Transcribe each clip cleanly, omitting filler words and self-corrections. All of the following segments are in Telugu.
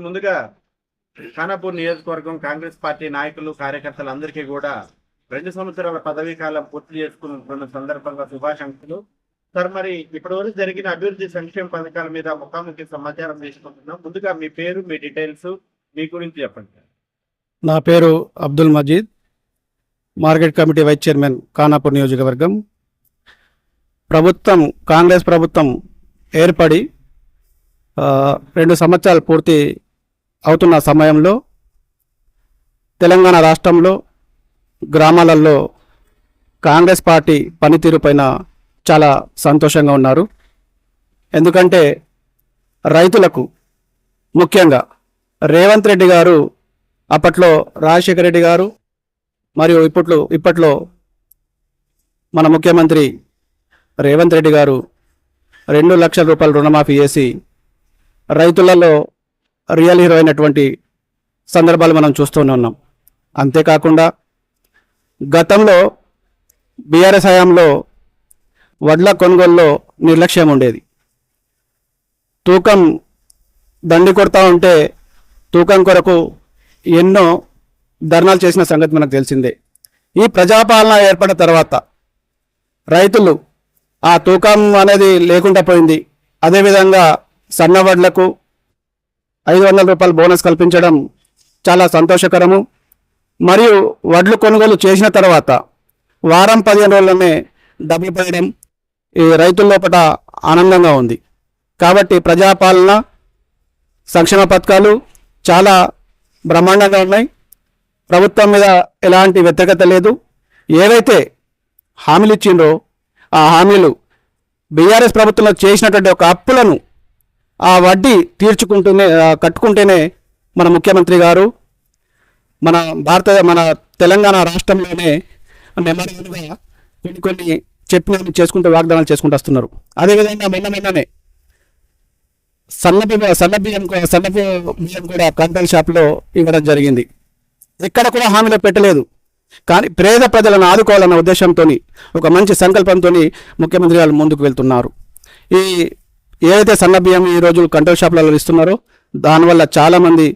సార్ ముందుగా ఖానాపూర్ నియోజకవర్గం కాంగ్రెస్ పార్టీ నాయకులు కార్యకర్తలందరికీ కూడా 2 సంవత్సరాల పదవీ కాలం పూర్తి చేసుకున్న సందర్భంగా శుభాకాంక్షలు. సార్ మరి ఇప్పటివరకు జరిగిన అభివృద్ధి సంక్షేమ పథకాల మీద ముఖాముఖి సమాచారం తీసుకుంటున్నాం. ముందుగా మీ పేరు, మీ డీటెయిల్స్, మీ గురించి చెప్పండి. నా పేరు Abdul Majeed, market committee vice chairman, Khanapur నియోజకవర్గం. కాంగ్రెస్ ప్రభుత్వం ఏర్పడి 2 సంవత్సరాలు పూర్తి అవుతున్న సమయంలో తెలంగాణ రాష్ట్రంలో గ్రామాలలో కాంగ్రెస్ పార్టీ పనితీరు పైన చాలా సంతోషంగా ఉన్నారు. ఎందుకంటే రైతులకు ముఖ్యంగా రేవంత్ రెడ్డి గారు, అప్పట్లో రాజశేఖర రెడ్డి గారు, మరియు ఇప్పట్లో మన ముఖ్యమంత్రి రేవంత్ రెడ్డి గారు 2 లక్షల రూపాయలు రుణమాఫీ చేసి రైతులలో రియల్ హీరో అయినటువంటి సందర్భాలు మనం చూస్తూనే ఉన్నాం. అంతేకాకుండా గతంలో బీఆర్ఎస్ హయాంలో వడ్ల కొనుగోలులో నిర్లక్ష్యం ఉండేది. తూకం దండి కొడతా ఉంటే తూకం కొరకు ఎన్నో ధర్నాలు చేసిన సంగతి మనకు తెలిసిందే. ఈ ప్రజాపాలన ఏర్పడిన తర్వాత రైతులు ఆ తూకం అనేది లేకుండా పోయింది. అదేవిధంగా సన్నవడ్లకు 500 రూపాయలు బోనస్ కల్పించడం చాలా సంతోషకరము. మరియు వడ్లు కొనుగోలు చేసిన తర్వాత వారం 15 రోజుల్లోనే డబ్బులు పడడం ఈ రైతుల లోపల ఆనందంగా ఉంది. కాబట్టి ప్రజాపాలన సంక్షేమ పథకాలు చాలా బ్రహ్మాండంగా ఉన్నాయి. ప్రభుత్వం మీద ఎలాంటి వ్యతిరేకత లేదు. ఏవైతే హామీలు ఇచ్చిండ్రో ఆ హామీలు బీఆర్ఎస్ ప్రభుత్వంలో చేసినటువంటి ఒక అప్పులను ఆ వడ్డీ కట్టుకుంటేనే మన ముఖ్యమంత్రి గారు మన తెలంగాణ రాష్ట్రంలోనే నెమ్మదిగా కొన్ని చెప్పిన వాగ్దానాలు చేసుకుంటూ వస్తున్నారు. అదేవిధంగా మొన్ననే సన్న బియ్యం కూడా కంపెనీ షాప్లో ఇవ్వడం జరిగింది. ఎక్కడ కూడా హామీలో పెట్టలేదు. కానీ పేద ప్రజలను ఆదుకోవాలన్న ఉద్దేశంతో, ఒక మంచి సంకల్పంతో ముఖ్యమంత్రి గారు ముందుకు వెళ్తున్నారు. ఏదైతే సన్న బియ్యం ఈ రోజు కంట్రోల్ షాపులలో ఇస్తున్నారో దానివల్ల చాలామంది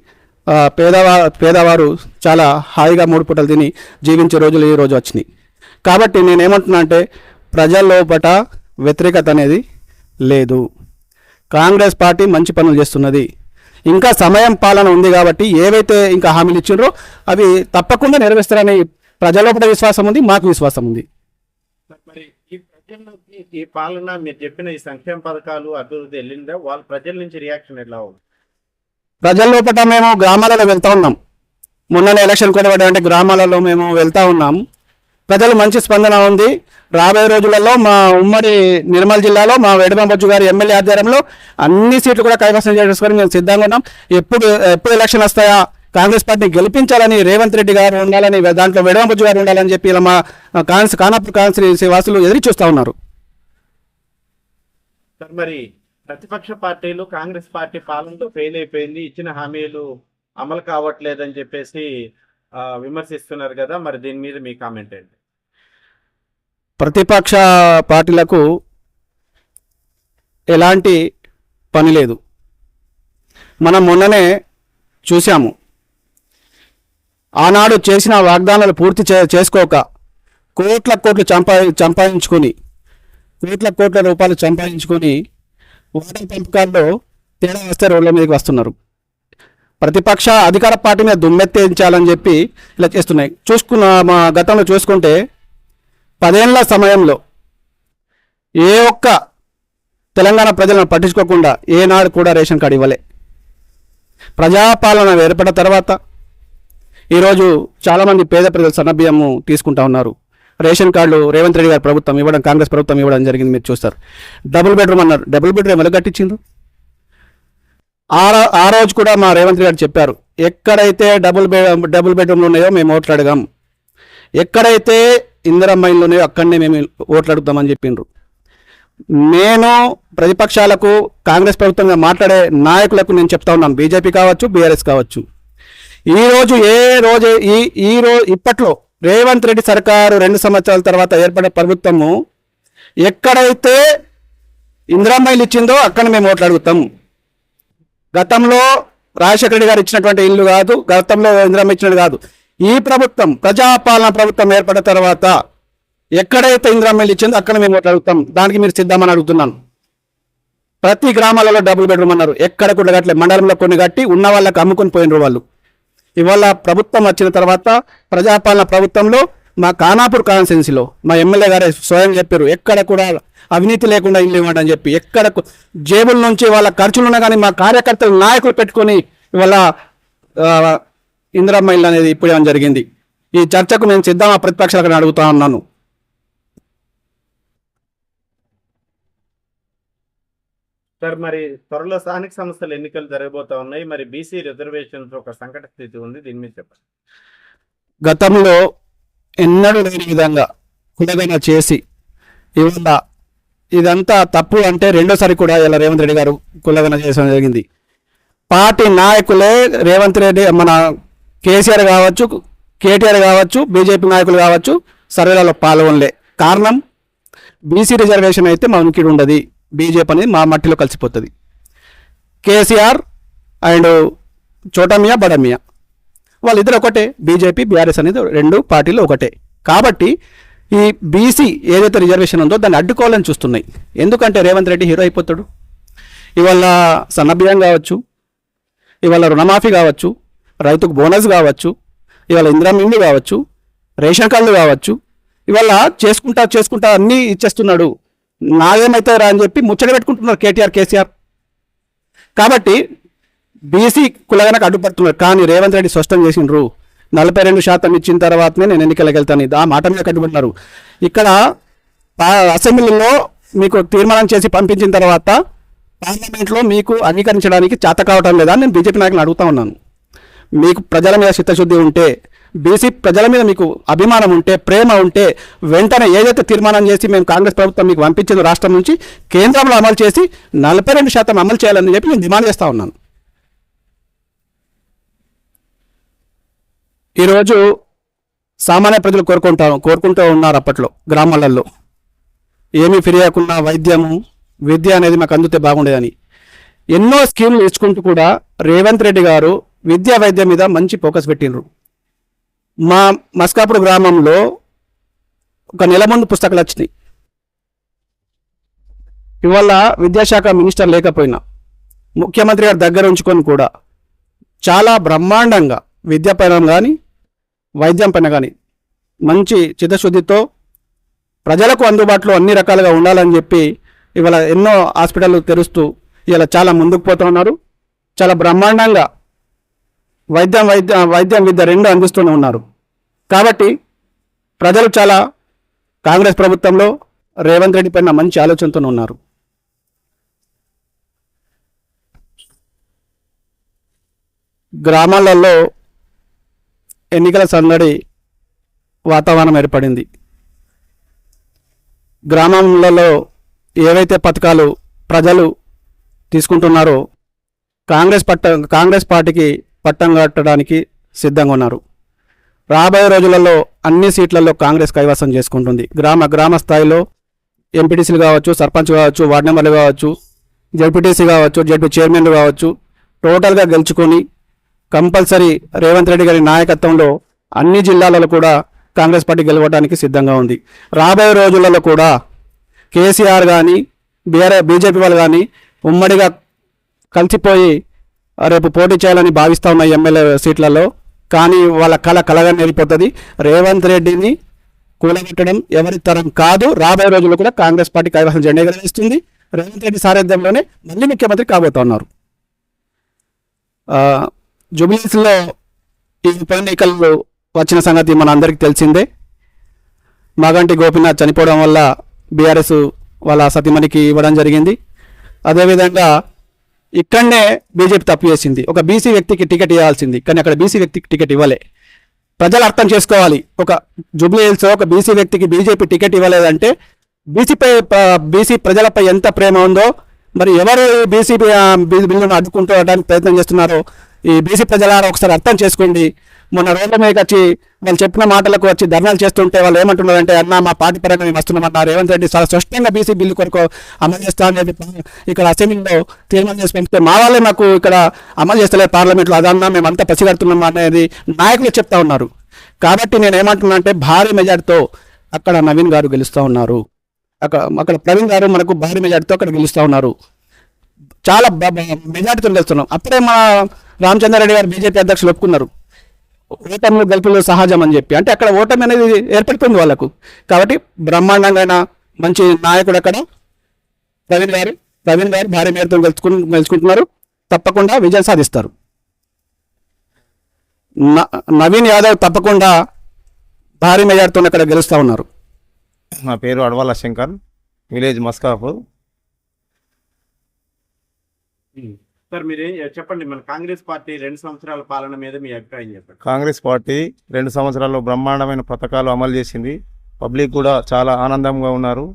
పేదవారు చాలా హాయిగా 3 పూటలు తిని జీవించే రోజులు ఈ రోజు వచ్చినాయి. కాబట్టి నేనేమంటున్నా అంటే ప్రజల లోపట వ్యతిరేకత అనేది లేదు. కాంగ్రెస్ పార్టీ మంచి పనులు చేస్తున్నది. ఇంకా సమయం పాలన ఉంది కాబట్టి ఏవైతే ఇంకా హామీలు ఇచ్చిండ్రో అవి తప్పకుండా నెరవేరుస్తారని ప్రజల లోపల విశ్వాసం ఉంది, మాకు విశ్వాసం ఉంది. మరి ఈ ప్రజల్లోకి ఈ పాలన, మీరు చెప్పిన ఈ సంక్షేమ పథకాలు అభివృద్ధి వెళ్ళిందా? వాళ్ళ ప్రజల నుంచి రియాక్షన్ ఎలా ఉంది? ప్రజల లోపల మేము గ్రామాలలో వెళ్తూ ఉన్నాం. మొన్ననే ఎలక్షన్ కూడా అంటే గ్రామాలలో మేము వెళ్తూ ఉన్నాం. ప్రజలు మంచి స్పందన ఉంది. రాబోయే రోజులలో మా ఉమ్మడి నిర్మల్ జిల్లాలో మా వేడుమంబొచ్చు గారి ఎమ్మెల్యే ఆధ్వర్యంలో అన్ని సీట్లు కూడా కైవసం చేసుకొని మేము సిద్ధంగా ఉన్నాం. ఎప్పుడు ఎలక్షన్ వస్తాయా, కాంగ్రెస్ పార్టీని గెలిపించాలని రేవంత్ రెడ్డి గారు ఉండాలని, దాంట్లో వేడుమంబొచ్చు గారు ఉండాలని చెప్పి ఇలా మా ఖానాపూర్ కాన్స్టిట్యూన్సీ వాసులు ఎదురు చూస్తూ ఉన్నారు. సార్ మరి ప్రతిపక్ష పార్టీలు కాంగ్రెస్ పార్టీ పాలనలో ఫెయిల్ అయిపోయింది, ఇచ్చిన హామీలు అమలు కావట్లేదని చెప్పేసి విమర్శిస్తున్నారు కదా, మరి దీని మీద మీ కామెంట్ ఏంటి? ప్రతిపక్ష పార్టీలకు ఎలాంటి పని లేదు. మనం మొన్ననే చూసాము, ఆనాడు చేసిన వాగ్దానాలు పూర్తి చేసుకోక కోట్ల సంపాదించుకొని కోట్ల రూపాయలు సంపాదించుకొని వాటర్ పెంపకాల్లో తేడా వస్తే రోడ్ల మీదకి వస్తున్నారు. ప్రతిపక్ష అధికార పార్టీ మీద దుమ్మెత్తించాలని చెప్పి ఇలా చేస్తున్నాయి. మా గతంలో చూసుకుంటే 10 ఏళ్ల సమయంలో ఏ ఒక్క తెలంగాణ ప్రజలను పట్టించుకోకుండా ఏనాడు కూడా రేషన్ కార్డు ఇవ్వలే. ప్రజాపాలన ఏర్పడిన తర్వాత ఈరోజు చాలామంది పేద ప్రజలు సన్నబియ్యము తీసుకుంటా ఉన్నారు. రేషన్ కార్డులు రేవంత్ రెడ్డి గారి ప్రభుత్వం ఇవ్వడం, కాంగ్రెస్ ప్రభుత్వం ఇవ్వడం జరిగింది. మీరు చూస్తారు. డబుల్ బెడ్రూమ్ అన్నారు. డబుల్ బెడ్రూమ్ ఎలా కట్టించిండ్రు? ఆ రోజు కూడా మా రేవంత్ రెడ్డి గారు చెప్పారు, ఎక్కడైతే డబుల్ బెడ్రూమ్లు ఉన్నాయో మేము ఓట్లు అడగాం, ఎక్కడైతే ఇందిరమ్మ ఇల్లు ఉన్నాయో అక్కడనే మేము ఓట్లు అడుగుతామని చెప్పిండ్రు. నేను ప్రతిపక్షాలకు, కాంగ్రెస్ ప్రభుత్వంగా మాట్లాడే నాయకులకు నేను చెప్తా ఉన్నాను, బీజేపీ కావచ్చు, బీఆర్ఎస్ కావచ్చు, ఇప్పట్లో రేవంత్ రెడ్డి సర్కారు 2 సంవత్సరాల తర్వాత ఏర్పడే ప్రభుత్వము ఎక్కడైతే ఇందిరమ్మ ఇల్లు ఇచ్చిందో అక్కడ మేము ఓట్లు అడుగుతాం. గతంలో రాజశేఖర రెడ్డి గారు ఇచ్చినటువంటి ఇల్లు కాదు, గతంలో ఇందిరమ్మ ఇచ్చినది కాదు. ఈ ప్రభుత్వం ప్రజాపాలన ప్రభుత్వం ఏర్పడిన తర్వాత ఎక్కడైతే ఇందిరమ్మ ఇల్లు ఇచ్చిందో అక్కడ మేము అడుగుతాం. దానికి మీరు సిద్ధమని అడుగుతున్నాను. ప్రతి గ్రామాలలో డబుల్ బెడ్రూమ్ అన్నారు, ఎక్కడ కూడా కట్టలే. మండలంలో కొన్ని కట్టి ఉన్న వాళ్ళకి అమ్ముకొని పోయినరు వాళ్ళు. ఇవాళ ప్రభుత్వం వచ్చిన తర్వాత ప్రజాపాలన ప్రభుత్వంలో మా ఖానాపూర్ కాన్స్టిట్యున్సీలో మా ఎమ్మెల్యే గారే స్వయం చెప్పారు, ఎక్కడ కూడా అవినీతి లేకుండా ఇల్లు ఇవ్వండి అని చెప్పి. ఎక్కడ జేబుల నుంచి వాళ్ళ ఖర్చులు ఉన్నా కానీ మా కార్యకర్తలు నాయకులు పెట్టుకొని ఇవాళ ఇందిరమ్మ ఇల్లు అనేది ఇప్పుడు ఏమైనా జరిగింది. ఈ చర్చకు నేను సిద్ధమా ప్రతిపక్షాలకు అడుగుతా ఉన్నాను. సార్, మరి త్వరలో స్థానిక సంస్థల ఎన్నికలు జరగబోతా ఉన్నాయి. మరి బీసీ రిజర్వేషన్స్ ఒక సంకట స్థితి ఉంది, దీని మీద చెప్పండి. గతంలో ఎన్నడూ లేని విధంగా కులగన చేసి ఇవాళ ఇదంతా తప్పు అంటే రెండోసారి కూడా ఇలా రేవంత్ రెడ్డి గారు కులగన చేయడం జరిగింది. పార్టీ నాయకులే రేవంత్ రెడ్డి, మన కేసీఆర్ కావచ్చు, కేటీఆర్ కావచ్చు, బీజేపీ నాయకులు కావచ్చు, సర్వేలలో పాల్గొనలే. కారణం బీసీ రిజర్వేషన్ అయితే మా ఉనికి ఉండదు, బీజేపీ అనేది మా మట్టిలో కలిసిపోతుంది. కేసీఆర్ అండ్ చోటమియా బడమియా వాళ్ళిద్దరు ఒకటే, బీజేపీ బీఆర్ఎస్ అనేది రెండు పార్టీలు ఒకటే. కాబట్టి ఈ బీసీ ఏదైతే రిజర్వేషన్ ఉందో దాన్ని అడ్డుకోవాలని చూస్తున్నాయి. ఎందుకంటే రేవంత్ రెడ్డి హీరో అయిపోతాడు. ఇవాళ సన్నబియ్యం కావచ్చు, ఇవాళ రుణమాఫీ కావచ్చు, రైతుకు బోనస్ కావచ్చు, ఇవాళ ఇందిరమ్మ ఇల్లు కావచ్చు, రేషన్ కార్డులు కావచ్చు, ఇవాళ చేసుకుంటా అన్నీ ఇచ్చేస్తున్నాడు. నాదేమైతే రా అని చెప్పి ముచ్చట పెట్టుకుంటున్నారు కేటీఆర్ కేసీఆర్. కాబట్టి బీసీ కులగనకు అడ్డుపడుతున్నారు. కానీ రేవంత్ రెడ్డి స్పష్టం చేసిండ్రు, 42% ఇచ్చిన తర్వాతనే నేను ఎన్నికలకు వెళ్తాను. ఆ మాట మీద కట్టుబడినారు. ఇక్కడ అసెంబ్లీలో మీకు తీర్మానం చేసి పంపించిన తర్వాత పార్లమెంట్లో మీకు అంగీకరించడానికి చేత కావటం లేదా నేను బీజేపీ నాయకులను అడుగుతా ఉన్నాను. మీకు ప్రజల మీద చిత్తశుద్ధి ఉంటే, బీసీ ప్రజల మీద మీకు అభిమానం ఉంటే, ప్రేమ ఉంటే వెంటనే ఏదైతే తీర్మానం చేసి మేము కాంగ్రెస్ ప్రభుత్వం మీకు పంపించిందో రాష్ట్రం నుంచి కేంద్రంలో అమలు చేసి 42% అమలు చేయాలని చెప్పి నేను డిమాండ్ చేస్తూ ఉన్నాను. ఈరోజు సామాన్య ప్రజలు కోరుకుంటూ ఉన్నారు. అప్పట్లో గ్రామాలలో ఏమీ ఫిర్యాకున్నా వైద్యము విద్య అనేది మాకు అందితే బాగుండేదని ఎన్నో స్కీములు ఇచ్చుకుంటూ కూడా రేవంత్ రెడ్డి గారు విద్యా వైద్యం మీద మంచి ఫోకస్ పెట్టిండ్రు. మా మస్కాపూర్ గ్రామంలో ఒక నెల ముందు పుస్తకాలు వచ్చినాయి. ఇవాళ విద్యాశాఖ మినిస్టర్ లేకపోయినా ముఖ్యమంత్రి గారి దగ్గర ఉంచుకొని కూడా చాలా బ్రహ్మాండంగా విద్యా పైన కానీ వైద్యం పైన కానీ మంచి చిత్తశుద్ధితో ప్రజలకు అందుబాటులో అన్ని రకాలుగా ఉండాలని చెప్పి ఇవాళ ఎన్నో హాస్పిటల్ తెరుస్తూ ఇలా చాలా ముందుకు పోతూ ఉన్నారు. చాలా బ్రహ్మాండంగా వైద్యం విద్య రెండు అందిస్తూనే ఉన్నారు. కాబట్టి ప్రజలు చాలా కాంగ్రెస్ ప్రభుత్వంలో రేవంత్ రెడ్డి పైన మంచి ఆలోచనతో ఉన్నారు. గ్రామాలలో ఎన్నికల సందడి వాతావరణం ఏర్పడింది. గ్రామాలలో ఏవైతే పథకాలు ప్రజలు తీసుకుంటున్నారో కాంగ్రెస్ పార్టీకి పట్టం కట్టడానికి సిద్ధంగా ఉన్నారు. రాబోయే రోజులలో అన్ని సీట్లలో కాంగ్రెస్ కైవసం చేసుకుంటుంది. గ్రామ స్థాయిలో ఎంపీటీసీలు కావచ్చు, సర్పంచ్ కావచ్చు, వార్డు మెంబర్లు కావచ్చు, జడ్పీటీసీ కావచ్చు, జడ్పీ చైర్మన్లు కావచ్చు, టోటల్గా గెలుచుకొని కంపల్సరీ రేవంత్ రెడ్డి గారి నాయకత్వంలో అన్ని జిల్లాలలో కూడా కాంగ్రెస్ పార్టీ గెలవడానికి సిద్ధంగా ఉంది. రాబోయే రోజులలో కూడా కేసీఆర్ కానీ బీజేపీ వాళ్ళు కానీ ఉమ్మడిగా కలిసిపోయి రేపు పోటీ చేయాలని భావిస్తూ ఉన్న ఎమ్మెల్యే సీట్లలో. కానీ వాళ్ళ కలగా నేరిపోతుంది. రేవంత్ రెడ్డిని కూలగొట్టడం ఎవరి తరం కాదు. రాబోయే రోజుల్లో కూడా కాంగ్రెస్ పార్టీ కైవసం జెండా ఎగరవేస్తుంది. రేవంత్ రెడ్డి సారథ్యంలోనే మళ్ళీ ముఖ్యమంత్రి కాబోతా ఉన్నారు. జూబ్లీహిల్స్లో ఈ ఉప ఎన్నికలు వచ్చిన సంగతి మన అందరికీ తెలిసిందే. మాగంటి గోపీనాథ్ చనిపోవడం వల్ల బీఆర్ఎస్ వాళ్ళ సతీమణికి ఇవ్వడం జరిగింది. అదేవిధంగా ఇక్కడనే బీజేపీ తప్పు చేసింది. ఒక బీసీ వ్యక్తికి టికెట్ ఇవ్వాల్సింది, కానీ అక్కడ బీసీ వ్యక్తికి టికెట్ ఇవ్వలే. ప్రజలు అర్థం చేసుకోవాలి. ఒక జూబ్లీహిల్స్ ఒక బీసీ వ్యక్తికి బీజేపీ టికెట్ ఇవ్వలేదంటే బీసీ ప్రజలపై ఎంత ప్రేమ ఉందో, మరి ఎవరు బీసీ బిల్లును అడ్డుకుంటూ ప్రయత్నం చేస్తున్నారో ఈ బీసీ ప్రజలారా ఒకసారి అర్థం చేసుకోండి. మొన్న రోడ్ల మీదకి వచ్చి వాళ్ళు చెప్పిన మాటలకు వచ్చి ధర్నాలు చేస్తుంటే వాళ్ళు ఏమంటున్నారంటే, అన్న మా పార్టీ పరంగా మేము వస్తున్నామన్నారు. రేవంత్ రెడ్డి చాలా స్పష్టంగా బీసీ బిల్లు కొరకు అమలు చేస్తా అని చెప్పి ఇక్కడ అసెంబ్లీలో తీర్మానం చేసి పంపితే మా వాళ్ళే మాకు ఇక్కడ అమలు చేస్తలేదు పార్లమెంట్లో, అదన్నా మేమంతా పసిగడుతున్నాం అనేది నాయకులు చెప్తా ఉన్నారు. కాబట్టి నేను ఏమంటున్నా అంటే భారీ మెజార్టీతో అక్కడ నవీన్ గారు గెలుస్తూ ఉన్నారు, అక్కడ ప్రవీణ్ గారు మనకు భారీ మెజార్టీతో అక్కడ గెలుస్తూ ఉన్నారు. చాలా మెజార్టీతో గెలుస్తున్నాం. అప్పుడే మా రామచంద్రారెడ్డి గారు బీజేపీ అధ్యక్షులు ఒప్పుకున్నారు ఓటమి గెలుపులు సహజం అని చెప్పి. అంటే అక్కడ ఓటమి అనేది ఏర్పడిపోయింది వాళ్ళకు. కాబట్టి బ్రహ్మాండంగా మంచి నాయకుడు అక్కడ ప్రవీణ్ గారు భారీ మేరతో గెలుచుకుంటున్నారు. తప్పకుండా విజయం సాధిస్తారు. నవీన్ యాదవ్ తప్పకుండా భారీ మెజార్టీతో అక్కడ గెలుస్తూ ఉన్నారు. నా పేరు అడవాల శంకర్, విలేజ్ మస్కాపూర్. సార్ మీరు చెప్పండి, మన కాంగ్రెస్ పార్టీ 2 సంవత్సరాల పాలన మీద మీ అభిప్రాయం చెప్పండి. కాంగ్రెస్ పార్టీ 2 సంవత్సరాల్లో బ్రహ్మాండమైన పథకాలు అమలు చేసింది. పబ్లిక్ కూడా చాలా ఆనందంగా ఉన్నారు.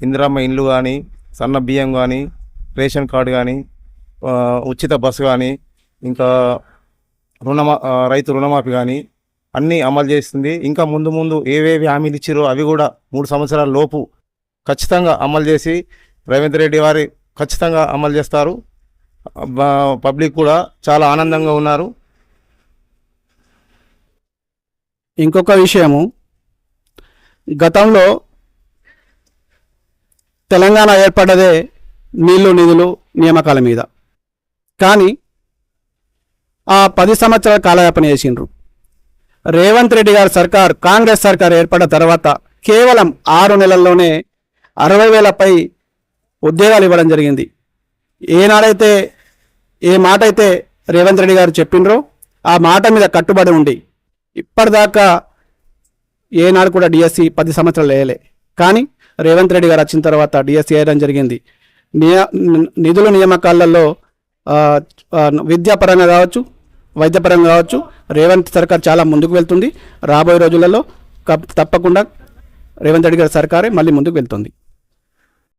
ఇందిరమ్మ ఇండ్లు కానీ, సన్న బియ్యం కానీ, రేషన్ కార్డు కానీ, ఉచిత బస్సు కానీ, ఇంకా రైతు రుణమాఫీ కానీ అన్నీ అమలు చేస్తుంది. ఇంకా ముందు ముందు ఏవేవి హామీలు ఇచ్చారో అవి కూడా 3 సంవత్సరాల లోపు ఖచ్చితంగా అమలు చేసి రేవంత్ రెడ్డి వారి ఖచ్చితంగా అమలు చేస్తారు. పబ్లిక్ కూడా చాలా ఆనందంగా ఉన్నారు. ఇంకొక విషయము, గతంలో తెలంగాణ ఏర్పడ్డదే నీళ్లు నిధులు నియామకాల మీద. కానీ ఆ 10 సంవత్సరాల కాలయాపన చేసిండ్రు. రేవంత్ రెడ్డి గారి సర్కార్, కాంగ్రెస్ సర్కార్ ఏర్పడ్డ తర్వాత కేవలం 6 నెలల్లోనే 60,000 పై ఉద్యోగాలు ఇవ్వడం జరిగింది. ఏనాడైతే ఏ మాట అయితే రేవంత్ రెడ్డి గారు చెప్పిండ్రో ఆ మాట మీద కట్టుబడి ఉండి ఇప్పటిదాకా ఏనాడు కూడా డిఎస్సి 10 సంవత్సరాలు వేయలే. కానీ రేవంత్ రెడ్డి గారు వచ్చిన తర్వాత డిఎస్సి వేయడం జరిగింది. నిధుల నియామకాలలో విద్యాపరంగా కావచ్చు, వైద్యపరంగా కావచ్చు, రేవంత్ సర్కార్ చాలా ముందుకు వెళ్తుంది. రాబోయే రోజులలో తప్పకుండా రేవంత్ రెడ్డి గారి సర్కారే మళ్ళీ ముందుకు వెళ్తుంది.